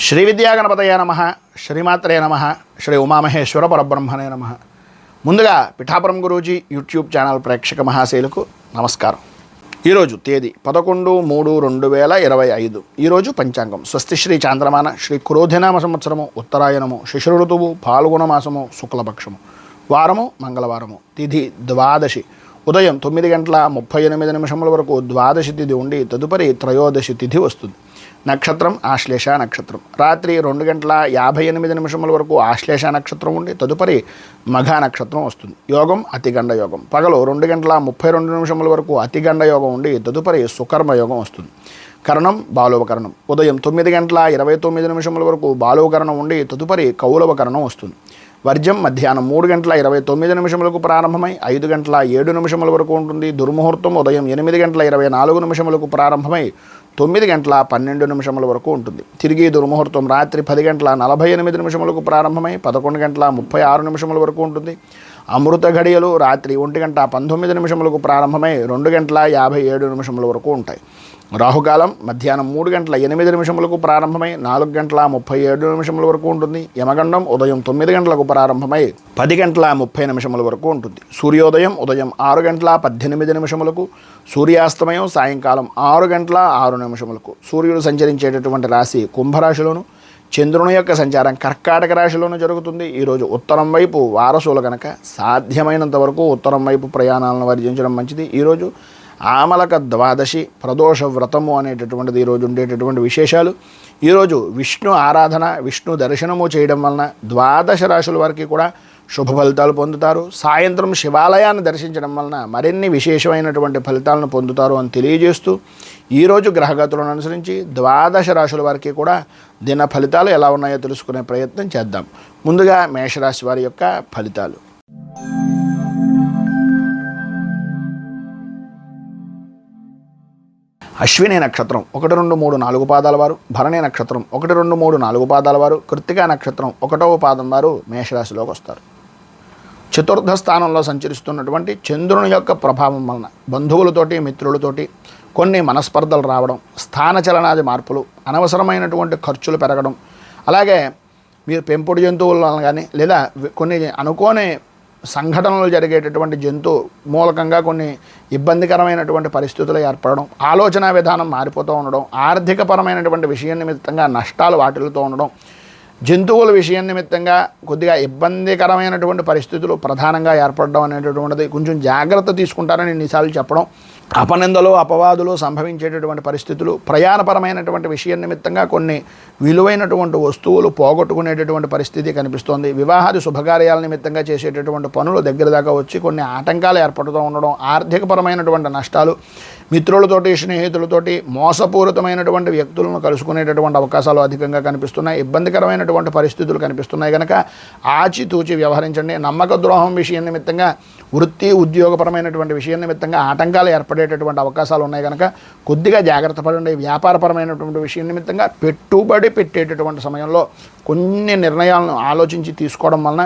శ్రీ విద్యాగణపతయ నమః, శ్రీమాత్రే నమః, శ్రీ ఉమామహేశ్వర పరబ్రహ్మణే నమః. ముందుగా పిఠాపురం గురూజీ యూట్యూబ్ ఛానల్ ప్రేక్షక మహాశైలకు నమస్కారం. ఈరోజు తేదీ 11/3/2025. ఈరోజు పంచాంగం స్వస్తి శ్రీ చాంద్రమాన శ్రీ క్రోధినామ సంవత్సరము ఉత్తరాయణము శిశిర ఋతువు పాల్గొన మాసము శుక్లపక్షము వారము మంగళవారము తిథి ద్వాదశి ఉదయం 9:38 వరకు ద్వాదశి తిథి ఉండి తదుపరి త్రయోదశి తిథి వస్తుంది. నక్షత్రం ఆశ్లేష నక్షత్రం. రాత్రి 2:58 వరకు ఆశ్లేష నక్షత్రం ఉండి తదుపరి మఘా నక్షత్రం వస్తుంది. యోగం అతిగండ యోగం. పగలు 2:32 వరకు అతిగండ యోగం ఉండి తదుపరి సుకర్మ యోగం వస్తుంది. కరణం బాలువకరణం. ఉదయం 9:29 వరకు బాలువకరణం ఉండి తదుపరి కౌలవకరణం వస్తుంది. వర్జం మధ్యాహ్నం 3:29 ప్రారంభమై 5:07 వరకు ఉంటుంది. దుర్ముహూర్తం ఉదయం 8:24 ప్రారంభమై 9:12 వరకు ఉంటుంది. తిరిగి దుర్ముహూర్తం రాత్రి 10:48 ప్రారంభమై 11:36 వరకు ఉంటుంది. అమృత ఘడియలు రాత్రి 1:19 ప్రారంభమై 2:57 వరకు ఉంటాయి. రాహుకాలం మధ్యాహ్నం 3:08 ప్రారంభమై 4:37 వరకు ఉంటుంది. యమగండం ఉదయం 9 ప్రారంభమై 10:30 వరకు ఉంటుంది. సూర్యోదయం ఉదయం 6:18 సూర్యాస్తమయం సాయంకాలం 6:06 సూర్యుడు సంచరించేటటువంటి రాశి కుంభరాశిలోను, చంద్రుని యొక్క సంచారం కర్కాటక రాశిలోనూ జరుగుతుంది. ఈరోజు ఉత్తరం వైపు వారసులు కనుక సాధ్యమైనంత వరకు ఉత్తరం వైపు ప్రయాణాలను వర్జించడం మంచిది. ఈరోజు ఆమలక ద్వాదశి ప్రదోష వ్రతము అనేటటువంటిది ఈరోజు ఉండేటటువంటి విశేషాలు. ఈరోజు విష్ణు ఆరాధన విష్ణు దర్శనము చేయడం వలన ద్వాదశ రాశుల వారికి కూడా శుభ ఫలితాలు పొందుతారు. సాయంత్రం శివాలయాన్ని దర్శించడం వలన మరిన్ని విశేషమైనటువంటి ఫలితాలను పొందుతారు అని తెలియజేస్తూ ఈరోజు గ్రహగతులను అనుసరించి ద్వాదశ రాశుల వారికి కూడా దిన ఫలితాలు ఎలా ఉన్నాయో తెలుసుకునే ప్రయత్నం చేద్దాం. ముందుగా మేషరాశి వారి యొక్క ఫలితాలు. అశ్విని నక్షత్రం 1, 2, 3, 4 పాదాల వారు, భరణి నక్షత్రం 1, 2, 3, 4 పాదాల వారు, కృత్తికా నక్షత్రం 1వ పాదం వారు మేషరాశిలోకి వస్తారు. చతుర్థ స్థానంలో సంచరిస్తున్నటువంటి చంద్రుని యొక్క ప్రభావం వలన బంధువులతోటి మిత్రులతోటి కొన్ని మనస్పర్ధలు రావడం, స్థానచలనాది మార్పులు, అనవసరమైనటువంటి ఖర్చులు పెరగడం, అలాగే మీరు పెంపుడు జంతువులను కానీ లేదా కొన్ని అనుకోని సంఘటనలు జరిగేటటువంటి జంతు మూలకంగా కొన్ని ఇబ్బందికరమైనటువంటి పరిస్థితులు ఏర్పడడం, ఆలోచన విధానం మారిపోతూ ఉండడం, ఆర్థికపరమైనటువంటి విషయం నిమిత్తంగా నష్టాలు వాటిల్లుతూ ఉండడం, జంతువుల విషయం నిమిత్తంగా కొద్దిగా ఇబ్బందికరమైనటువంటి పరిస్థితులు ప్రధానంగా ఏర్పడడం అనేటటువంటిది కొంచెం జాగ్రత్త తీసుకుంటారని ఎన్నిసార్లు చెప్పడం, అపనిందలు అపవాదులు సంభవించేటటువంటి పరిస్థితులు, ప్రయాణపరమైనటువంటి విషయం నిమిత్తంగా కొన్ని విలువైనటువంటి వస్తువులు పోగొట్టుకునేటటువంటి పరిస్థితి కనిపిస్తోంది. వివాహాది శుభకార్యాల నిమిత్తంగా చేసేటటువంటి పనులు దగ్గర దాకా వచ్చి కొన్ని ఆటంకాలు ఏర్పడుతూ ఉండడం, ఆర్థికపరమైనటువంటి నష్టాలు, మిత్రులతోటి స్నేహితులతోటి మోసపూరితమైనటువంటి వ్యక్తులను కలుసుకునేటటువంటి అవకాశాలు అధికంగా కనిపిస్తున్నాయి. ఇబ్బందికరమైనటువంటి పరిస్థితులు కనిపిస్తున్నాయి కనుక ఆచితూచి వ్యవహరించండి. నమ్మక ద్రోహం విషయం నిమిత్తంగా వృత్తి ఉద్యోగపరమైనటువంటి విషయం నిమిత్తంగా ఆటంకాలు ఏర్పడేటటువంటి అవకాశాలు ఉన్నాయి కనుక కొద్దిగా జాగ్రత్త పడండి. వ్యాపారపరమైనటువంటి విషయం నిమిత్తంగా పెట్టుబడి పెట్టేటటువంటి సమయంలో కొన్ని నిర్ణయాలను ఆలోచించి తీసుకోవడం వలన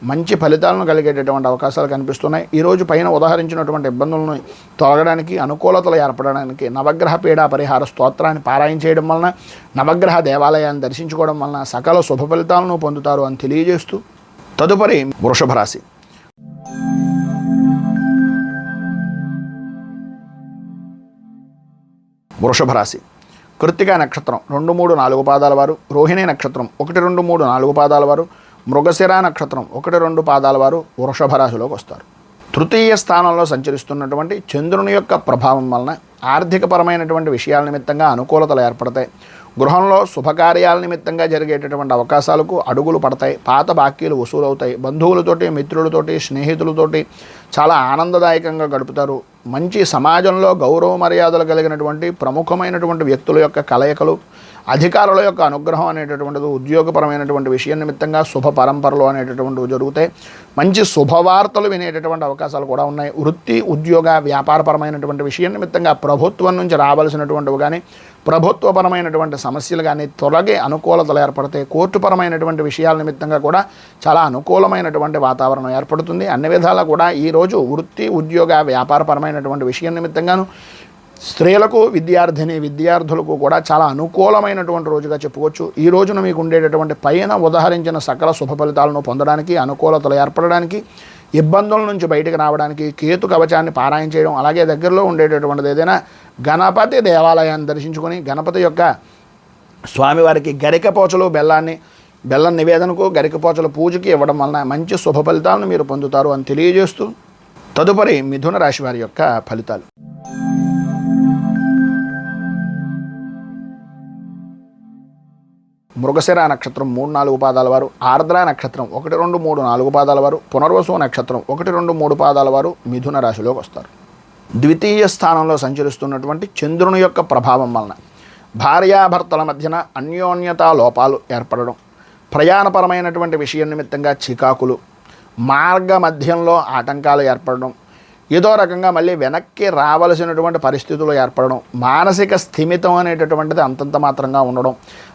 మంచి ఫలితాలను కలిగేటటువంటి అవకాశాలు కనిపిస్తున్నాయి. ఈరోజు పైన ఉదాహరించినటువంటి ఇబ్బందులను తొలగడానికి, అనుకూలతలు ఏర్పడడానికి నవగ్రహ పీడా పరిహార స్తోత్రాన్ని పారాయణ చేయడం వలన, నవగ్రహ దేవాలయాన్ని దర్శించుకోవడం వలన సకల శుభ ఫలితాలను పొందుతారు అని తెలియజేస్తూ తదుపరి వృషభ రాశి. వృషభ రాశి కృత్తికా నక్షత్రం 2, 3, 4 పాదాల వారు, రోహిణి నక్షత్రం 1, 2, 3, 4 పాదాల వారు, మృగశిర నక్షత్రం 1, 2 పాదాల వారు వృషభ రాశిలోకి వస్తారు. తృతీయ స్థానంలో సంచరిస్తున్నటువంటి చంద్రుని యొక్క ప్రభావం వలన ఆర్థికపరమైనటువంటి విషయాల నిమిత్తంగా అనుకూలతలు ఏర్పడతాయి. గృహంలో శుభకార్యాల నిమిత్తంగా జరిగేటటువంటి అవకాశాలకు అడుగులు పడతాయి. పాత బాకీలు వసూలవుతాయి. బంధువులతోటి మిత్రులతోటి స్నేహితులతోటి చాలా ఆనందదాయకంగా గడుపుతారు. మంచి సమాజంలో గౌరవ మర్యాదలు కలిగినటువంటి ప్రముఖమైనటువంటి వ్యక్తుల యొక్క కలయికలు, అధికారుల యొక్క అనుగ్రహం అనేటటువంటిది, ఉద్యోగపరమైనటువంటి విషయం నిమిత్తంగా శుభ పరంపరలు అనేటటువంటివి జరుగుతాయి. మంచి శుభవార్తలు వినేటటువంటి అవకాశాలు కూడా ఉన్నాయి. వృత్తి ఉద్యోగ వ్యాపారపరమైనటువంటి విషయం నిమిత్తంగా ప్రభుత్వం నుంచి రావాల్సినటువంటివి కానీ ప్రభుత్వపరమైనటువంటి సమస్యలు కానీ తొలగే అనుకూలతలు ఏర్పడతాయి. కోర్టుపరమైనటువంటి విషయాల నిమిత్తంగా కూడా చాలా అనుకూలమైనటువంటి వాతావరణం ఏర్పడుతుంది. అన్ని విధాలా కూడా ఈరోజు వృత్తి ఉద్యోగ వ్యాపారపరమైనటువంటి విషయం నిమిత్తంగాను స్త్రీలకు విద్యార్థులకు కూడా చాలా అనుకూలమైనటువంటి రోజుగా చెప్పుకోవచ్చు. ఈ రోజున మీకు ఉండేటటువంటి పైన ఉదహరించిన సకల శుభ ఫలితాలను పొందడానికి, అనుకూలతలు ఏర్పడడానికి, ఇబ్బందుల నుంచి బయటకు రావడానికి కేతు కవచాన్ని పారాయణ చేయడం, అలాగే దగ్గరలో ఉండేటటువంటిది ఏదైనా గణపతి దేవాలయాన్ని దర్శించుకొని గణపతి యొక్క స్వామివారికి గరికపోచలు బెల్లం నివేదనకు గరికపోచల పూజకి ఇవ్వడం వలన మంచి శుభ ఫలితాలను మీరు పొందుతారు అని తెలియజేస్తూ తదుపరి మిథున రాశి వారి యొక్క ఫలితాలు. మృగశిర నక్షత్రం 3-4 పాదాల వారు, ఆర్ద్ర నక్షత్రం 1, 2, 3, 4 పాదాల వారు, పునర్వసు నక్షత్రం 1, 2, 3 పాదాల వారు మిథున రాశిలోకి వస్తారు. ద్వితీయ స్థానంలో సంచరిస్తున్నటువంటి చంద్రుని యొక్క ప్రభావం వలన భార్యాభర్తల మధ్యన అన్యోన్యతా లోపాలు ఏర్పడడం, ప్రయాణపరమైనటువంటి విషయం నిమిత్తంగా చికాకులు, మార్గ మధ్యంలో ఆటంకాలు ఏర్పడడం, ఏదో రకంగా మళ్ళీ వెనక్కి రావలసినటువంటి పరిస్థితులు ఏర్పడడం, మానసిక స్థిమితం అనేటటువంటిది అంతంత మాత్రంగా ఉండడం,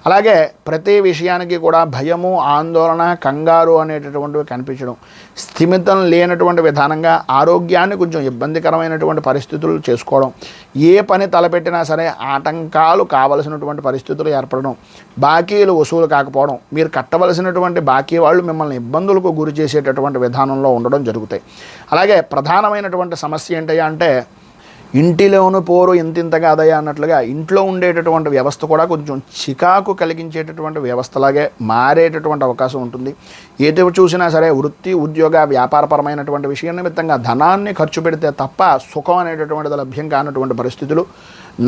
అలాగే ప్రతి విషయానికి కూడా భయము, ఆందోళన, కంగారు అనేటటువంటివి కనిపించడం, స్థిమితం లేనటువంటి విధానంగా ఆరోగ్యాన్ని కొంచెం ఇబ్బందికరమైనటువంటి పరిస్థితులు చేసుకోవడం, ఏ పని తలపెట్టినా సరే ఆటంకాలు కావలసినటువంటి పరిస్థితులు ఏర్పడడం, బాకీలు వసూలు కాకపోవడం, మీరు కట్టవలసినటువంటి బాకీ వాళ్ళు మిమ్మల్ని ఇబ్బందులకు గురి చేసేటటువంటి విధానంలో ఉండడం జరుగుతాయి. అలాగే ప్రధానమైనటువంటి సమస్య ఏంటయ్యా అంటే ఇంటిలోను పోరు ఇంతింతగా అదయ్యా అన్నట్లుగా ఇంట్లో ఉండేటటువంటి వ్యవస్థ కూడా కొంచెం చికాకు కలిగించేటటువంటి వ్యవస్థలాగే మారేటటువంటి అవకాశం ఉంటుంది. ఏదో చూసినా సరే వృత్తి, ఉద్యోగ, వ్యాపారపరమైనటువంటి విషయం నిమిత్తంగా ధనాన్ని ఖర్చు పెడితే తప్ప సుఖం అనేటటువంటిది లభ్యం కానటువంటి పరిస్థితులు,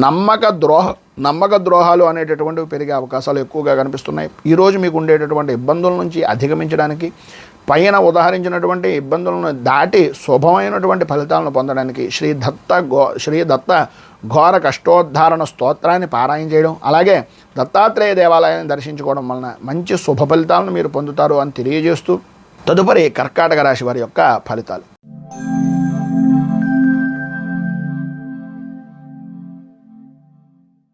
నమ్మక ద్రోహాలు అనేటటువంటివి పెరిగే అవకాశాలు ఎక్కువగా కనిపిస్తున్నాయి. ఈరోజు మీకు ఉండేటటువంటి ఇబ్బందుల నుంచి అధిగమించడానికి, పైన ఉదాహరించినటువంటి ఇబ్బందులను దాటి శుభమైనటువంటి ఫలితాలను పొందడానికి శ్రీ దత్త ఘోర కష్టోద్ధారణ స్తోత్రాన్ని పారాయణ చేయడం, అలాగే దత్తాత్రేయ దేవాలయాన్ని దర్శించుకోవడం వలన మంచి శుభ ఫలితాలను మీరు పొందుతారు అని తెలియజేస్తూ తదుపరి కర్కాటక రాశి వారి యొక్క ఫలితాలు.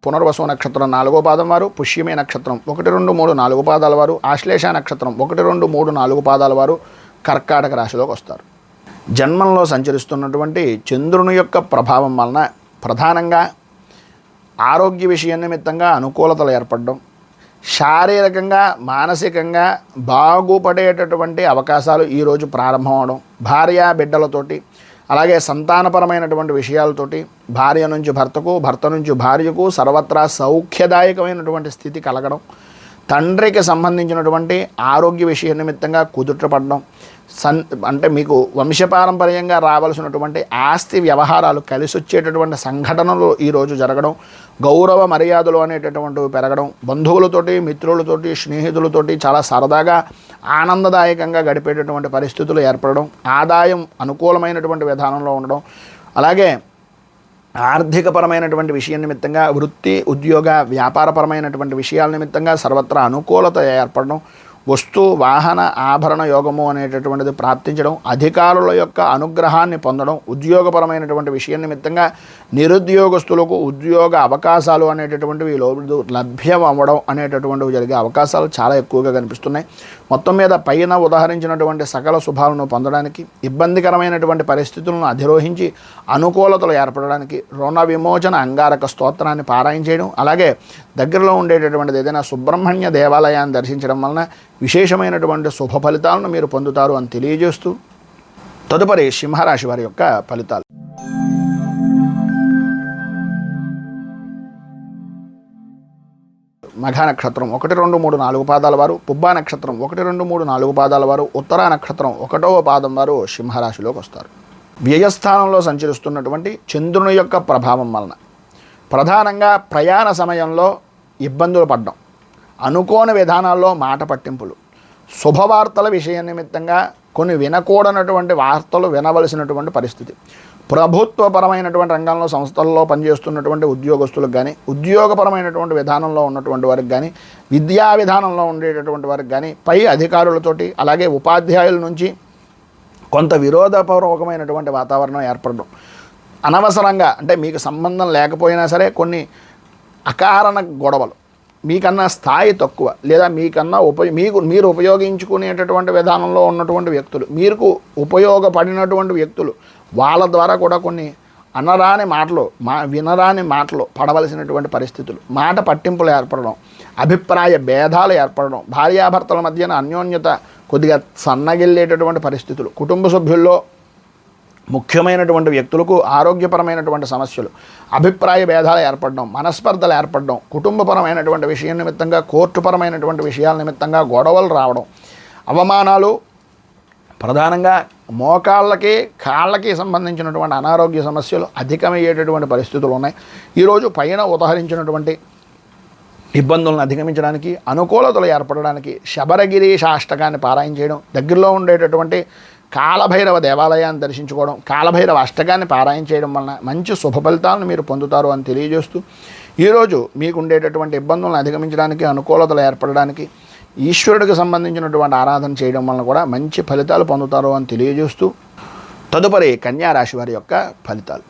పునర్వసు నక్షత్రం 4వ పాదం వారు, పుష్యమి నక్షత్రం 1, 2, 3, 4 పాదాల వారు, ఆశ్లేష నక్షత్రం 1, 2, 3, 4 పాదాల వారు కర్కాటక రాశిలోకి వస్తారు. జన్మంలో సంచరిస్తున్నటువంటి చంద్రుని యొక్క ప్రభావం వలన ప్రధానంగా ఆరోగ్య విషయం నిమిత్తంగా అనుకూలతలు ఏర్పడడం, శారీరకంగా మానసికంగా బాగుపడేటటువంటి అవకాశాలు ఈరోజు ప్రారంభం అవడం, భార్య బిడ్డలతోటి అలాగే సంతానపరమైనటువంటి విషయాలతోటి భార్య నుంచి భర్తకు, భర్త నుంచి భార్యకు సర్వత్రా సౌఖ్యదాయకమైనటువంటి స్థితి కలగడం, తండ్రికి సంబంధించినటువంటి ఆరోగ్య విషయ నిమిత్తంగా కుదుటపడడం, అంటే మీకు వంశపారంపర్యంగా రావాల్సినటువంటి ఆస్తి వ్యవహారాలు కలిసి వచ్చేటటువంటి సంఘటనలు ఈరోజు జరగడం, గౌరవ మర్యాదలు అనేటటువంటివి పెరగడం, బంధువులతోటి, మిత్రులతోటి, స్నేహితులతోటి చాలా సరదాగా ఆనందదాయకంగా గడిపేటటువంటి పరిస్థితులు ఏర్పడడం, ఆదాయం అనుకూలమైనటువంటి విధానంలో ఉండడం, అలాగే ఆర్థికపరమైనటువంటి విషయం నిమిత్తంగా వృత్తి, ఉద్యోగ, వ్యాపారపరమైనటువంటి విషయాల నిమిత్తంగా సర్వత్రా అనుకూలత ఏర్పడడం, వస్తు వాహన ఆభరణ యోగము అనేటటువంటిది ప్రాప్తించడం, అధికారుల యొక్క అనుగ్రహాన్ని పొందడం, ఉద్యోగపరమైనటువంటి విషయం నిమిత్తంగా నిరుద్యోగస్తులకు ఉద్యోగ అవకాశాలు అనేటటువంటివి లభ్యం అవ్వడం అనేటటువంటివి జరిగే అవకాశాలు చాలా ఎక్కువగా కనిపిస్తున్నాయి. మొత్తం మీద పైన ఉదాహరించినటువంటి సకల శుభాలను పొందడానికి, ఇబ్బందికరమైనటువంటి పరిస్థితులను అధిరోహించి అనుకూలతలు ఏర్పడడానికి రుణ విమోచన అంగారక స్తోత్రాన్ని పారాయణ చేయడం, అలాగే దగ్గరలో ఉండేటటువంటిది ఏదైనా సుబ్రహ్మణ్య దేవాలయాన్ని దర్శించడం వలన విశేషమైనటువంటి శుభ ఫలితాలను మీరు పొందుతారు అని తెలియజేస్తూ తదుపరి సింహరాశి వారి యొక్క ఫలితాలు. మఘ నక్షత్రం 1, 2, 3, 4 పాదాల వారు, పుబ్బా నక్షత్రం 1, 2, 3, 4 పాదాల వారు, ఉత్తరా నక్షత్రం 1వ పాదం వారు సింహరాశిలోకి వస్తారు. వ్యయస్థానంలో సంచరిస్తున్నటువంటి చంద్రుని యొక్క ప్రభావం వలన ప్రధానంగా ప్రయాణ సమయంలో ఇబ్బందులు పడడం, అనుకోని విధానాల్లో మాట పట్టింపులు, శుభవార్తల విషయ నిమిత్తంగా కొన్ని వినకూడనటువంటి వార్తలు వినవలసినటువంటి పరిస్థితి, ప్రభుత్వపరమైనటువంటి రంగంలో సంస్థల్లో పనిచేస్తున్నటువంటి ఉద్యోగస్తులకు కానీ, ఉద్యోగపరమైనటువంటి విధానంలో ఉన్నటువంటి వారికి కానీ, విద్యా విధానంలో ఉండేటటువంటి వారికి కానీ, పై అధికారులతోటి అలాగే ఉపాధ్యాయుల నుంచి కొంత విరోధపూర్వకమైనటువంటి వాతావరణం ఏర్పడడం, అనవసరంగా అంటే మీకు సంబంధం లేకపోయినా సరే కొన్ని అకారణ గొడవలు, మీకన్నా స్థాయి తక్కువ లేదా మీకన్నా మీరు ఉపయోగించుకునేటటువంటి విధానంలో ఉన్నటువంటి వ్యక్తులు, మీకు ఉపయోగపడినటువంటి వ్యక్తులు వాళ్ళ ద్వారా కూడా కొన్ని వినరాని మాటలు పడవలసినటువంటి పరిస్థితులు, మాట పట్టింపులు ఏర్పడడం, అభిప్రాయ భేదాలు ఏర్పడడం, భార్యాభర్తల మధ్యన అన్యోన్యత కొద్దిగా సన్నగిల్లేటటువంటి పరిస్థితులు, కుటుంబ సభ్యుల్లో ముఖ్యమైనటువంటి వ్యక్తులకు ఆరోగ్యపరమైనటువంటి సమస్యలు, అభిప్రాయ భేదాలు ఏర్పడడం, మనస్పర్ధలు ఏర్పడడం, కుటుంబపరమైనటువంటి విషయం నిమిత్తంగా కోర్టుపరమైనటువంటి విషయాల నిమిత్తంగా గొడవలు రావడం, అవమానాలు, ప్రధానంగా మోకాళ్ళకి కాళ్ళకి సంబంధించినటువంటి అనారోగ్య సమస్యలు అధికమయ్యేటటువంటి పరిస్థితులు ఉన్నాయి. ఈరోజు పైన ఉదహరించినటువంటి ఇబ్బందులను అధిగమించడానికి, అనుకూలతలు ఏర్పడడానికి శబరగిరి అష్టకాన్ని పారాయణ చేయడం, దగ్గరలో ఉండేటటువంటి కాలభైరవ దేవాలయాన్ని దర్శించుకోవడం, కాలభైరవ అష్టకాన్ని పారాయణ చేయడం వలన మంచి శుభ ఫలితాలను మీరు పొందుతారు అని తెలియజేస్తూ, ఈరోజు మీకు ఉండేటటువంటి ఇబ్బందులను అధిగమించడానికి, అనుకూలతలు ఏర్పడడానికి ఈశ్వరుడికి సంబంధించినటువంటి ఆరాధన చేయడం వలన కూడా మంచి ఫలితాలు పొందుతారు అని తెలియజేస్తూ, తదుపరి కన్యా రాశి వారి యొక్క ఫలితాలు.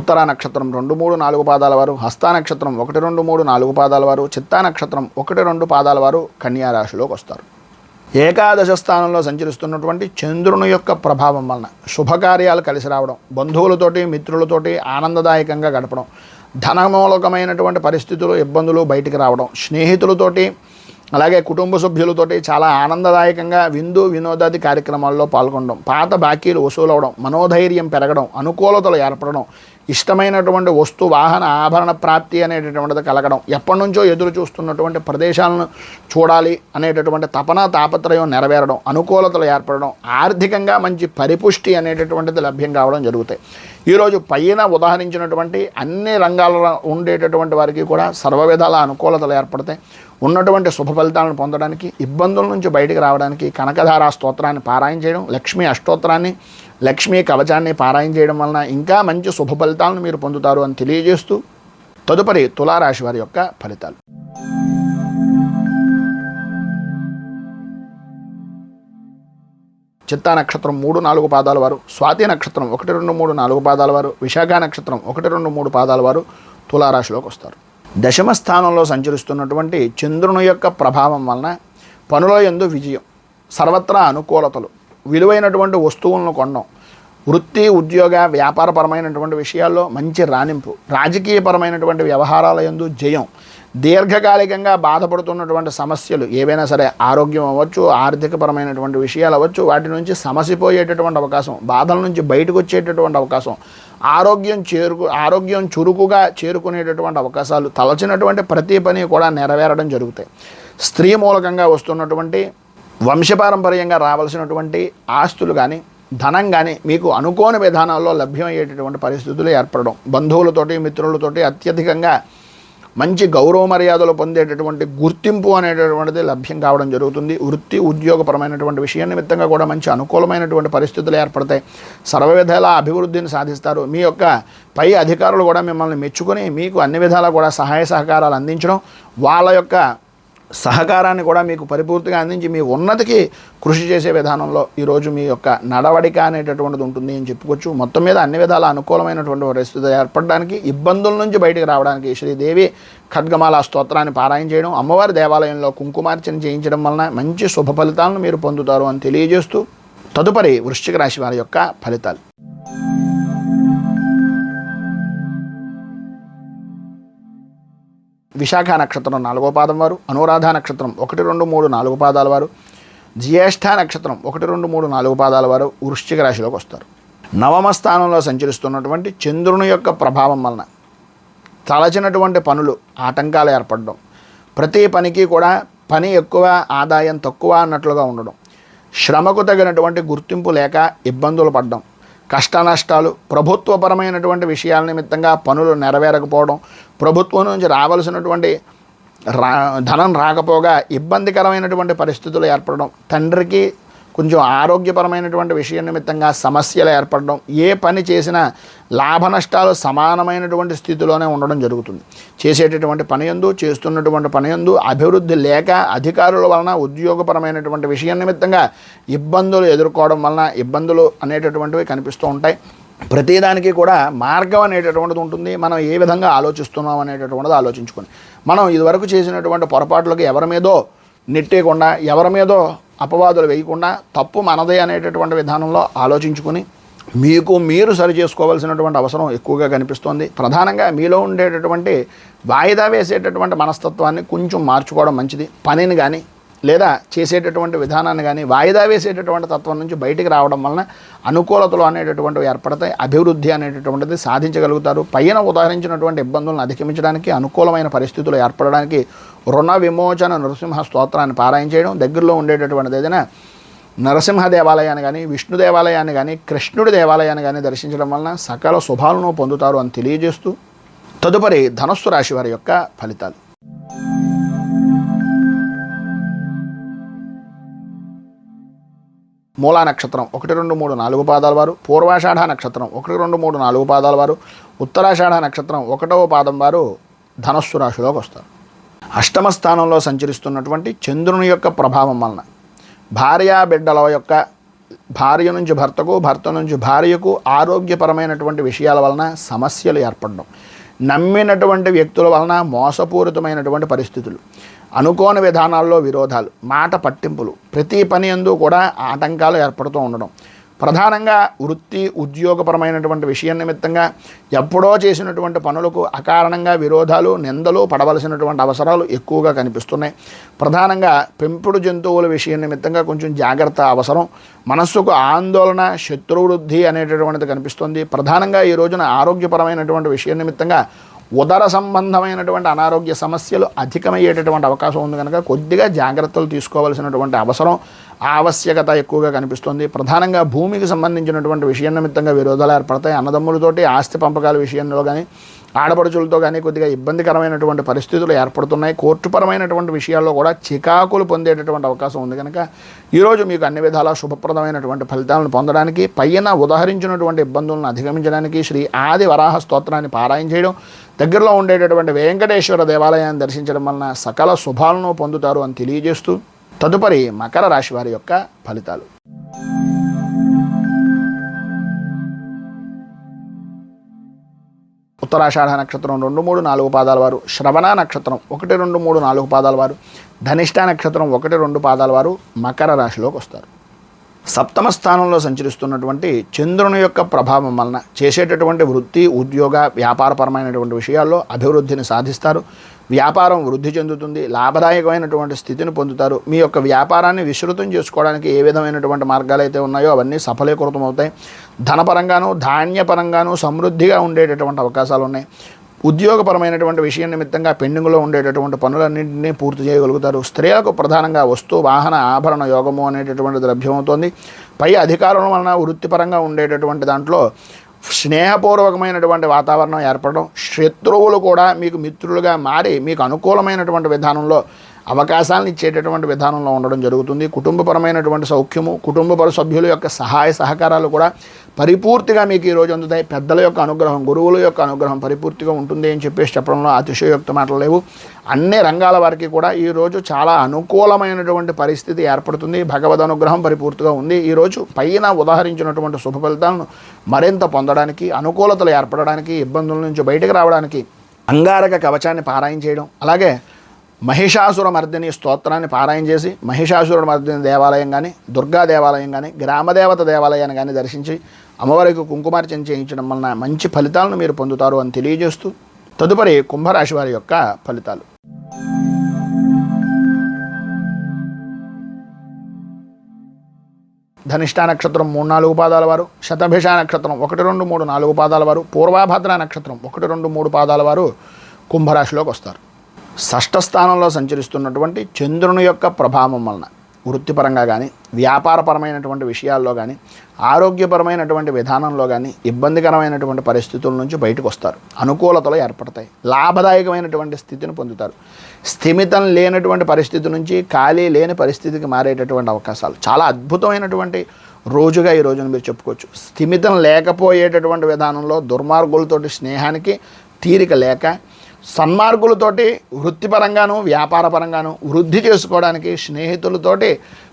ఉత్తరా నక్షత్రం 2, 3, 4 పాదాల వారు, హస్తా నక్షత్రం 1, 2, 3, 4 పాదాల వారు, చిత్తా నక్షత్రం 1, 2 పాదాల వారు కన్యా రాశిలోకి వస్తారు. ఏకాదశ స్థానంలో సంచరిస్తున్నటువంటి చంద్రుని యొక్క ప్రభావం వలన శుభకార్యాలు కలిసి రావడం, బంధువులతోటి మిత్రులతోటి ఆనందదాయకంగా గడపడం, ధనమూలకమైనటువంటి పరిస్థితులు ఇబ్బందులు బయటికి రావడం, స్నేహితులతోటి అలాగే కుటుంబ సభ్యులతోటి చాలా ఆనందదాయకంగా విందు వినోదాది కార్యక్రమాల్లో పాల్గొనడం, పాత బాకీలు వసూలవడం, మనోధైర్యం పెరగడం, అనుకూలతలు ఏర్పడడం, ఇష్టమైనటువంటి వస్తు వాహన ఆభరణ ప్రాప్తి అనేటటువంటిది కలగడం, ఎప్పటి నుంచో ఎదురు చూస్తున్నటువంటి ప్రదేశాలను చూడాలి అనేటటువంటి తపన తాపత్రయం నెరవేరడం, అనుకూలతలు ఏర్పడడం, ఆర్థికంగా మంచి పరిపుష్టి అనేటటువంటిది లభ్యం కావడం జరుగుతాయి. ఈరోజు పైన ఉదాహరించినటువంటి అన్ని రంగాల్లో ఉండేటటువంటి వారికి కూడా సర్వవిధాల అనుకూలతలు ఏర్పడతాయి. ఉన్నటువంటి శుభ ఫలితాలను పొందడానికి, ఇబ్బందుల నుంచి బయటికి రావడానికి కనకధారా స్తోత్రాన్ని పారాయణ చేయడం, లక్ష్మీ అష్టోత్తరాన్ని, లక్ష్మీ కవచాన్ని పారాయణ చేయడం వలన ఇంకా మంచి శుభ ఫలితాలను మీరు పొందుతారు అని తెలియజేస్తూ, తదుపరి తులారాశి వారి యొక్క ఫలితాలు. చిత్తా నక్షత్రం 3, 4 పాదాల వారు, స్వాతి నక్షత్రం 1, 2, 3, 4 పాదాల వారు, విశాఖ నక్షత్రం 1, 2, 3 పాదాల వారు తులారాశిలోకి వస్తారు. దశమ స్థానంలో సంచరిస్తున్నటువంటి చంద్రుని యొక్క ప్రభావం వలన పనుల యందు విజయం, సర్వత్రా అనుకూలతలు, విలువైనటువంటి వస్తువులను కొనడం, వృత్తి ఉద్యోగ వ్యాపారపరమైనటువంటి విషయాల్లో మంచి రాణింపు, రాజకీయపరమైనటువంటి వ్యవహారాల యందు జయం, దీర్ఘకాలికంగా బాధపడుతున్నటువంటి సమస్యలు ఏవైనా సరే, ఆరోగ్యం అవ్వచ్చు, ఆర్థికపరమైనటువంటి విషయాలు అవ్వచ్చు, వాటి నుంచి సమసిపోయేటటువంటి అవకాశం, బాధల నుంచి బయటకు వచ్చేటటువంటి అవకాశం, ఆరోగ్యం చురుకుగా చేరుకునేటటువంటి అవకాశాలు, తలచినటువంటి ప్రతి పని కూడా నెరవేరడం జరుగుతాయి. స్త్రీ మూలకంగా వస్తున్నటువంటి వంశపారంపర్యంగా రావాల్సినటువంటి ఆస్తులు కానీ ధనం కానీ మీకు అనుకోని విధానాల్లో లభ్యమయ్యేటటువంటి పరిస్థితులు ఏర్పడడం, బంధువులతోటి మిత్రులతోటి అత్యధికంగా మంచి గౌరవ మర్యాదలు పొందేటటువంటి గుర్తింపు అనేటటువంటిది లభ్యం కావడం జరుగుతుంది. వృత్తి ఉద్యోగపరమైనటువంటి విషయం నిమిత్తంగా కూడా మంచి అనుకూలమైనటువంటి పరిస్థితులు ఏర్పడతాయి. సర్వవిధాల అభివృద్ధిని సాధిస్తారు. మీ యొక్క పై అధికారులు కూడా మిమ్మల్ని మెచ్చుకొని మీకు అన్ని విధాలా కూడా సహాయ సహకారాలు అందించడం, వాళ్ళ యొక్క సహకారాన్ని కూడా మీకు పరిపూర్తిగా అందించి మీ ఉన్నతికి కృషి చేసే విధానంలో ఈరోజు మీ యొక్క నడవడిక అనేటటువంటిది ఉంటుంది అని చెప్పుకోవచ్చు. మొత్తం మీద అన్ని విధాల అనుకూలమైనటువంటి పరిస్థితి ఏర్పడడానికి, ఇబ్బందుల నుంచి బయటకు రావడానికి శ్రీదేవి ఖడ్గమాల స్తోత్రాన్ని పారాయణ చేయడం, అమ్మవారి దేవాలయంలో కుంకుమార్చన చేయించడం వలన మంచి శుభ ఫలితాలను మీరు పొందుతారు అని తెలియజేస్తూ, తదుపరి వృశ్చిక రాశి వారి యొక్క ఫలితాలు. విశాఖ నక్షత్రం 4వ పాదం వారు, అనురాధ నక్షత్రం 1, 2, 3, 4 పాదాల వారు, జ్యేష్ఠ నక్షత్రం 1, 2, 3, 4 పాదాల వారు వృశ్చిక రాశిలోకి వస్తారు. నవమ స్థానంలో సంచరిస్తున్నటువంటి చంద్రుని యొక్క ప్రభావం వలన తలచినటువంటి పనులు ఆటంకాలు ఏర్పడడం, ప్రతి పనికి కూడా పని ఎక్కువ ఆదాయం తక్కువ అన్నట్లుగా ఉండడం, శ్రమకు తగినటువంటి గుర్తింపు లేక ఇబ్బందులు పడడం, కష్ట నష్టాలు, ప్రభుత్వపరమైనటువంటి విషయాల నిమిత్తంగా పనులు నెరవేరకపోవడం, ప్రభుత్వం నుంచి రావాల్సినటువంటి ధనం రాకపోగా ఇబ్బందికరమైనటువంటి పరిస్థితులు ఏర్పడడం, తండ్రికి కొంచెం ఆరోగ్యపరమైనటువంటి విషయం నిమిత్తంగా సమస్యలు ఏర్పడడం, ఏ పని చేసినా లాభ నష్టాలు సమానమైనటువంటి స్థితిలోనే ఉండడం జరుగుతుంది. చేసేటటువంటి పని యందు, చేస్తున్నటువంటి పని యందు అభివృద్ధి లేక అధికారుల వలన ఉద్యోగపరమైనటువంటి విషయం నిమిత్తంగా ఇబ్బందులు ఎదుర్కోవడం వలన ఇబ్బందులు అనేటటువంటివి కనిపిస్తూ ఉంటాయి. ప్రతిదానికి కూడా మార్గం అనేటటువంటిది ఉంటుంది. మనం ఏ విధంగా ఆలోచిస్తున్నాం అనేటటువంటిది ఆలోచించుకొని, మనం ఇదివరకు చేసినటువంటి పొరపాట్లకి ఎవరి మీదో నెట్టేయకుండా, ఎవరి మీదో అపవాదులు వేయకుండా తప్పు మనదే అనేటటువంటి విధానంలో ఆలోచించుకుని మీకు మీరు సరి చేసుకోవాల్సినటువంటి అవసరం ఎక్కువగా కనిపిస్తోంది. ప్రధానంగా మీలో ఉండేటటువంటి వాయిదా వేసేటటువంటి మనస్తత్వాన్ని కొంచెం మార్చుకోవడం మంచిది. పనిని కానీ లేదా చేసేటటువంటి విధానాన్ని కానీ వాయిదా వేసేటటువంటి తత్వం నుంచి బయటికి రావడం వలన అనుకూలతలు అనేటటువంటివి ఏర్పడతాయి. అభివృద్ధి అనేటటువంటిది సాధించగలుగుతారు. పైన ఉదాహరించినటువంటి ఇబ్బందులను అధిగమించడానికి అనుకూలమైన పరిస్థితులు ఏర్పడడానికి రుణ విమోచన నృసింహ స్తోత్రాన్ని పారాయణ చేయడం, దగ్గరలో ఉండేటటువంటిది ఏదైనా నరసింహ దేవాలయాన్ని కానీ విష్ణు దేవాలయాన్ని కానీ కృష్ణుడి దేవాలయాన్ని కానీ దర్శించడం వలన సకల శుభాలను పొందుతారు అని తెలియజేస్తూ తదుపరి ధనుస్సు రాశి వారి యొక్క ఫలితాలు. మూలా నక్షత్రం 1, 2, 3, 4 పాదాల వారు, పూర్వాషాఢ నక్షత్రం 1, 2, 3, 4 పాదాల వారు, ఉత్తరాషాఢ నక్షత్రం 1వ పాదం వారు ధనుస్సు రాశిలోకి వస్తారు. అష్టమ స్థానంలో సంచరిస్తున్నటువంటి చంద్రుని యొక్క ప్రభావం వలన భార్య బిడ్డల యొక్క భార్య నుంచి భర్తకు, భర్త నుంచి భార్యకు ఆరోగ్యపరమైనటువంటి విషయాల వలన సమస్యలు ఏర్పడడం, నమ్మినటువంటి వ్యక్తుల వలన మోసపూరితమైనటువంటి పరిస్థితులు, అనుకోని విధానాల్లో విరోధాలు, మాట పట్టింపులు, ప్రతి పని యందు కూడా ఆటంకాలు ఏర్పడుతూ ఉండడం, ప్రధానంగా వృత్తి ఉద్యోగపరమైనటువంటి విషయం నిమిత్తంగా ఎప్పుడో చేసినటువంటి పనులకు అకారణంగా విరోధాలు, నిందలు పడవలసినటువంటి అవసరాలు ఎక్కువగా కనిపిస్తున్నాయి. ప్రధానంగా పెంపుడు జంతువుల విషయం నిమిత్తంగా కొంచెం జాగ్రత్త అవసరం. మనస్సుకు ఆందోళన, శత్రువృద్ధి అనేటటువంటిది కనిపిస్తుంది. ప్రధానంగా ఈ రోజున ఆరోగ్యపరమైనటువంటి విషయం నిమిత్తంగా ఉదర సంబంధమైనటువంటి అనారోగ్య సమస్యలు అధికమయ్యేటటువంటి అవకాశం ఉంది కనుక కొద్దిగా జాగ్రత్తలు తీసుకోవాల్సినటువంటి అవసరం, ఆవశ్యకత ఎక్కువగా కనిపిస్తుంది. ప్రధానంగా భూమికి సంబంధించినటువంటి విషయం నిమిత్తంగా విరోధాలు ఏర్పడతాయి. అన్నదమ్ములతోటి ఆస్తి పంపకాల విషయంలో కానీ ఆడపడుచులతో కానీ కొద్దిగా ఇబ్బందికరమైనటువంటి పరిస్థితులు ఏర్పడుతున్నాయి. కోర్టుపరమైనటువంటి విషయాల్లో కూడా చికాకులు పొందేటటువంటి అవకాశం ఉంది కనుక ఈరోజు మీకు అన్ని విధాలా శుభప్రదమైనటువంటి ఫలితాలను పొందడానికి, పైన ఉదాహరించినటువంటి ఇబ్బందులను అధిగమించడానికి శ్రీ ఆది వరాహ స్తోత్రాన్ని పారాయణ చేయడం, దగ్గరలో ఉండేటటువంటి వెంకటేశ్వర దేవాలయాన్ని దర్శించడం వలన సకల శుభాలను పొందుతారు అని తెలియజేస్తూ తదుపరి మకర రాశి వారి యొక్క ఫలితాలు. ఉత్తరాషాఢ నక్షత్రం 2, 3, 4 పాదాల వారు, శ్రవణ నక్షత్రం 1, 2, 3, 4 పాదాల వారు, ధనిష్ట నక్షత్రం 1, 2 పాదాల వారు మకర రాశిలోకి వస్తారు. సప్తమ స్థానంలో సంచరిస్తున్నటువంటి చంద్రుని యొక్క ప్రభావం వలన చేసేటటువంటి వృత్తి ఉద్యోగ వ్యాపారపరమైనటువంటి విషయాల్లో అభివృద్ధిని సాధిస్తారు. వ్యాపారం వృద్ధి చెందుతుంది. లాభదాయకమైనటువంటి స్థితిని పొందుతారు. మీ యొక్క వ్యాపారాన్ని విస్తృతం చేసుకోవడానికి ఏ విధమైనటువంటి మార్గాలు అయితే ఉన్నాయో అవన్నీ సఫలీకృతం అవుతాయి. ధనపరంగాను ధాన్యపరంగాను సమృద్ధిగా ఉండేటటువంటి అవకాశాలు ఉన్నాయి. ఉద్యోగపరమైనటువంటి విషయం నిమిత్తంగా పెండింగ్లో ఉండేటటువంటి పనులన్నింటినీ పూర్తి చేయగలుగుతారు. స్త్రీలకు ప్రధానంగా వస్తు వాహన ఆభరణ యోగము అనేటటువంటిది లభ్యమవుతుంది. పై అధికారుల వలన వృత్తిపరంగా ఉండేటటువంటి దాంట్లో స్నేహపూర్వకమైనటువంటి వాతావరణం ఏర్పడడం, శత్రువులు కూడా మీకు మిత్రులుగా మారి మీకు అనుకూలమైనటువంటి విధానంలో అవకాశాలను ఇచ్చేటటువంటి విధానంలో ఉండడం జరుగుతుంది. కుటుంబపరమైనటువంటి సౌఖ్యము, కుటుంబ సభ్యుల యొక్క సహాయ సహకారాలు కూడా పరిపూర్తిగా మీకు ఈరోజు అందుతాయి. పెద్దల యొక్క అనుగ్రహం, గురువుల యొక్క అనుగ్రహం పరిపూర్తిగా ఉంటుంది అని చెప్పేసి చెప్పడంలో అతిశయోక్త మాటలు లేవు. అన్ని రంగాల వారికి కూడా ఈరోజు చాలా అనుకూలమైనటువంటి పరిస్థితి ఏర్పడుతుంది. భగవద్ అనుగ్రహం పరిపూర్తిగా ఉంది. ఈరోజు పైన ఉదాహరించినటువంటి శుభ ఫలితాలను మరింత పొందడానికి, అనుకూలతలు ఏర్పడడానికి, ఇబ్బందుల నుంచి బయటకు రావడానికి అంగారక కవచాన్ని పారాయణ చేయడం, అలాగే మహిషాసుర మర్దిని స్తోత్రాన్ని పారాయణ చేసి మహిషాసుర మర్దిని దేవాలయం కానీ, దుర్గా దేవాలయం కానీ, గ్రామదేవత దేవాలయాన్ని కానీ దర్శించి అమ్మవారికి కుంకుమార్చన చేయించడం వలన మంచి ఫలితాలను మీరు పొందుతారు అని తెలియజేస్తూ తదుపరి కుంభరాశి వారి యొక్క ఫలితాలు. ధనిష్ట నక్షత్రం 3, 4 పాదాల వారు, శతభిష నక్షత్రం 1, 2, 3, 4 పాదాల వారు, పూర్వభద్ర నక్షత్రం 1, 2, 3 పాదాల వారు కుంభరాశిలోకి వస్తారు. షష్ఠ స్థానంలో సంచరిస్తున్నటువంటి చంద్రుని యొక్క ప్రభావం వలన వృత్తిపరంగా కానీ, వ్యాపారపరమైనటువంటి విషయాల్లో కానీ, ఆరోగ్యపరమైనటువంటి విధానంలో కానీ ఇబ్బందికరమైనటువంటి పరిస్థితుల నుంచి బయటకు వస్తారు. అనుకూలతలు ఏర్పడతాయి. లాభదాయకమైనటువంటి స్థితిని పొందుతారు. స్థిమితం లేనటువంటి పరిస్థితి నుంచి ఖాళీ లేని పరిస్థితికి మారేటటువంటి అవకాశాలు, చాలా అద్భుతమైనటువంటి రోజుగా ఈ రోజున మీరు చెప్పుకోవచ్చు. స్థిమితం లేకపోయేటటువంటి విధానంలో దుర్మార్గులతోటి స్నేహానికి తీరిక లేక, సన్మార్గులతోటి వృత్తిపరంగాను వ్యాపారపరంగాను వృద్ధి చేసుకోవడానికి స్నేహితులతోటి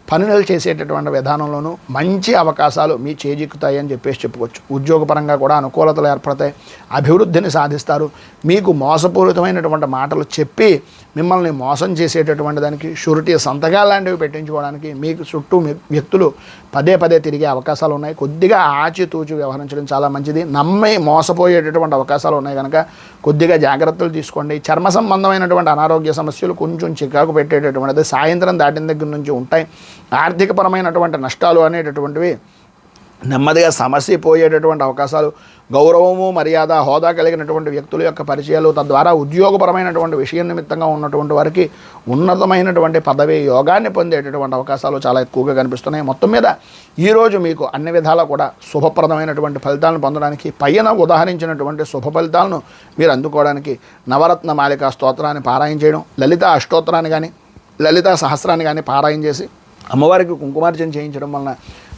పనులు చేసేటటువంటి విధానంలోనూ మంచి అవకాశాలు మీ చేజిక్కుతాయి అని చెప్పేసి చెప్పుకోవచ్చు. ఉద్యోగపరంగా కూడా అనుకూలతలు ఏర్పడతాయి, అభివృద్ధిని సాధిస్తారు. మీకు మోసపూరితమైనటువంటి మాటలు చెప్పి మిమ్మల్ని మోసం చేసేటటువంటి దానికి షూరిటీ సంతకాలు లాంటివి పెట్టించుకోవడానికి మీకు చుట్టూ వ్యక్తులు పదే పదే తిరిగే అవకాశాలు ఉన్నాయి. కొద్దిగా ఆచితూచి వ్యవహరించడం చాలా మంచిది. నమ్మి మోసపోయేటటువంటి అవకాశాలు ఉన్నాయి కనుక కొద్దిగా జాగ్రత్తలు తీసుకోండి. చర్మ సంబంధమైనటువంటి అనారోగ్య సమస్యలు కొంచెం చికాకు పెట్టేటటువంటిది సాయంత్రం దాటిన దగ్గర నుంచి ఉంటాయి. ఆర్థికపరమైనటువంటి నష్టాలు అనేటటువంటివి నెమ్మదిగా సమస్య పోయేటటువంటి అవకాశాలు, గౌరవము మర్యాద హోదా కలిగినటువంటి వ్యక్తుల యొక్క పరిచయాలు, తద్వారా ఉద్యోగపరమైనటువంటి విషయం నిమిత్తంగా ఉన్నటువంటి వారికి ఉన్నతమైనటువంటి పదవి యోగాన్ని పొందేటటువంటి అవకాశాలు చాలా ఎక్కువగా కనిపిస్తున్నాయి. మొత్తం మీద ఈరోజు మీకు అన్ని విధాలా కూడా శుభప్రదమైనటువంటి ఫలితాలను పొందడానికి, పైన ఉదాహరించినటువంటి శుభ ఫలితాలను మీరు అందుకోవడానికి నవరత్న మాలికా స్తోత్రాన్ని పారాయణ చేయడం, లలిత అష్టోత్తరాన్ని కానీ లలితా సహస్రాన్ని కానీ పారాయణ చేసి అమ్మవారికి కుంకుమార్చన చేయించడం వలన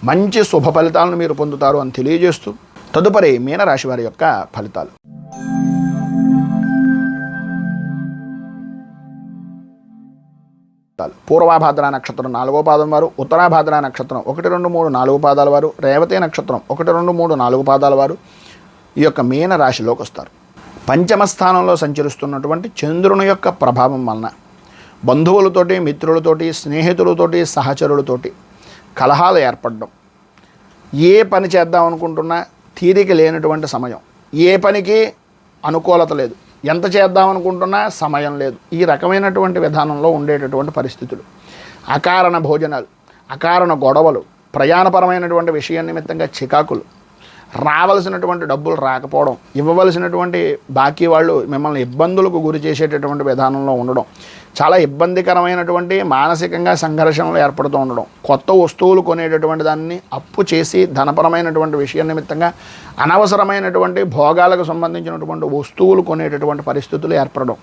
మంచి శుభ ఫలితాలను మీరు పొందుతారు అని తెలియజేస్తూ తదుపరి మీనరాశి వారి యొక్క ఫలితాలు. పూర్వాభాద్ర నక్షత్రం 4వ పాదం వారు, ఉత్తరాభాద్ర నక్షత్రం 1, 2, 3, 4 పాదాల వారు, రేవతి నక్షత్రం 1, 2, 3, 4 పాదాల వారు ఈ యొక్క మీనరాశిలోకి వస్తారు. పంచమ స్థానంలో సంచరిస్తున్నటువంటి చంద్రుని యొక్క ప్రభావం వలన బంధువులతోటి, మిత్రులతోటి, స్నేహితులతోటి, సహచరులతోటి కలహాలు ఏర్పడడం, ఏ పని చేద్దాం అనుకుంటున్నా తీరిక లేనటువంటి సమయం, ఏ పనికి అనుకూలత లేదు, ఎంత చేద్దాం అనుకుంటున్నా సమయం లేదు, ఈ రకమైనటువంటి విధానంలో ఉండేటటువంటి పరిస్థితులు, అకారణ భోజనాలు, అకారణ గొడవలు, ప్రయాణపరమైనటువంటి విషయం నిమిత్తంగా చికాకులు, రావలసినటువంటి డబ్బులు రాకపోవడం, ఇవ్వవలసినటువంటి బాకీ వాళ్ళు మిమ్మల్ని ఇబ్బందులకు గురి చేసేటటువంటి విధానంలో ఉండడం, చాలా ఇబ్బందికరమైనటువంటి మానసికంగా సంఘర్షణలు ఏర్పడుతూ ఉండడం, కొత్త వస్తువులు కొనేటటువంటి దాన్ని అప్పు చేసి ధనపరమైనటువంటి విషయం నిమిత్తంగా అనవసరమైనటువంటి భోగాలకు సంబంధించినటువంటి వస్తువులు కొనేటటువంటి పరిస్థితులు ఏర్పడడం,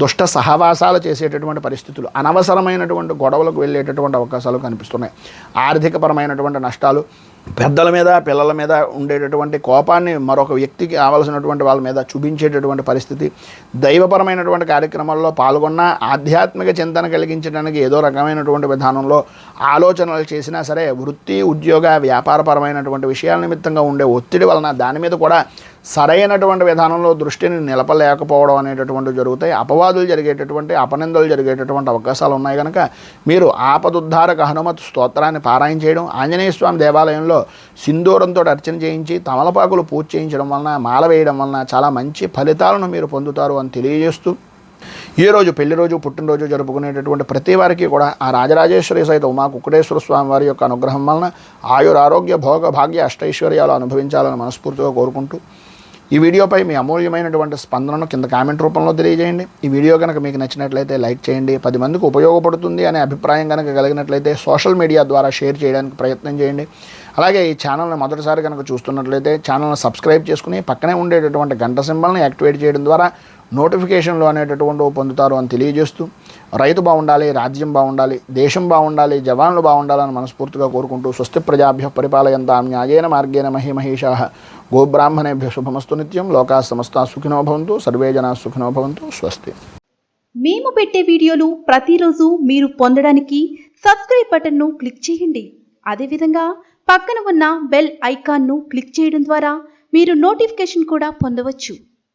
దుష్ట సహవాసాలు చేసేటటువంటి పరిస్థితులు, అనవసరమైనటువంటి గొడవలకు వెళ్ళేటటువంటి అవకాశాలు కనిపిస్తున్నాయి. ఆర్థికపరమైనటువంటి నష్టాలు, పెద్దల మీద పిల్లల మీద ఉండేటటువంటి కోపాన్ని మరొక వ్యక్తికి కావలసినటువంటి వాళ్ళ మీద చూపించేటటువంటి పరిస్థితి, దైవపరమైనటువంటి కార్యక్రమాల్లో పాల్గొన్న ఆధ్యాత్మిక చింతన కలిగించడానికి ఏదో రకమైనటువంటి విధానంలో ఆలోచనలు చేసినా సరే వృత్తి ఉద్యోగ వ్యాపారపరమైనటువంటి విషయాల నిమిత్తంగా ఉండే ఒత్తిడి వలన దాని మీద కూడా సరైనటువంటి విధానంలో దృష్టిని నిలపలేకపోవడం అనేటటువంటి జరుగుతాయి. అపవాదులు జరిగేటటువంటి, అపనిందలు జరిగేటటువంటి అవకాశాలు ఉన్నాయి కనుక మీరు ఆపదుద్ధారక హనుమత్ స్తోత్రాన్ని పారాయణ చేయడం, ఆంజనేయ స్వామి దేవాలయంలో సింధూరంతో అర్చన చేయించి తమలపాకులు పూజ చేయించడం వలన, మాల వేయడం వలన చాలా మంచి ఫలితాలను మీరు పొందుతారు అని తెలియజేస్తూ ఈరోజు పెళ్లి రోజు, పుట్టినరోజు జరుపుకునేటటువంటి ప్రతి వారికి కూడా ఆ రాజరాజేశ్వరి సహిత ఉమా కుక్కుటేశ్వర స్వామి వారి యొక్క అనుగ్రహం వలన ఆయురారోగ్య భోగ భాగ్య అష్టైశ్వర్యాలు అనుభవించాలని మనస్ఫూర్తిగా కోరుకుంటూ ఈ వీడియోపై మీ అమూల్యమైనటువంటి స్పందనను కింద కామెంట్ రూపంలో తెలియజేయండి. ఈ వీడియో కనుక మీకు నచ్చినట్లయితే లైక్ చేయండి. 10 మందికి ఉపయోగపడుతుంది అనే అభిప్రాయం కనుక కలిగినట్లయితే సోషల్ మీడియా ద్వారా షేర్ చేయడానికి ప్రయత్నం చేయండి. అలాగే ఈ ఛానల్ని మొదటిసారి కనుక చూస్తున్నట్లయితే ఛానల్ని సబ్స్క్రైబ్ చేసుకుని పక్కనే ఉండేటటువంటి గంట సింబల్ని యాక్టివేట్ చేయడం ద్వారా నోటిఫికేషన్లు అనేటటువంటివి పొందుతారు అని తెలియజేస్తూ రైతు బాగుండాలి, రాజ్యం బాగుండాలి, దేశం బాగుండాలి, జవాన్లు బాగుండాలని మనస్ఫూర్తిగా కోరుకుంటూ స్వస్తి ప్రజాభ్య పరిపాలయంతాం న్యాయేన మార్గేణ మహీమహీషాః గోబ్రాహ్మణేభ్యో శుభమస్తు నిత్యం. లోకాః సమస్తాః సుఖినో భవంతు, సర్వే జనాః సుఖినో భవంతు. స్వస్తి. మేము పెట్టే వీడియోలు ప్రతిరోజు మీరు పొందడానికి సబ్స్క్రైబ్ బటన్ను క్లిక్ చేయండి. అదేవిధంగా పక్కన ఉన్న బెల్ ఐకాన్ను క్లిక్ చేయడం ద్వారా మీరు నోటిఫికేషన్ కూడా పొందవచ్చు.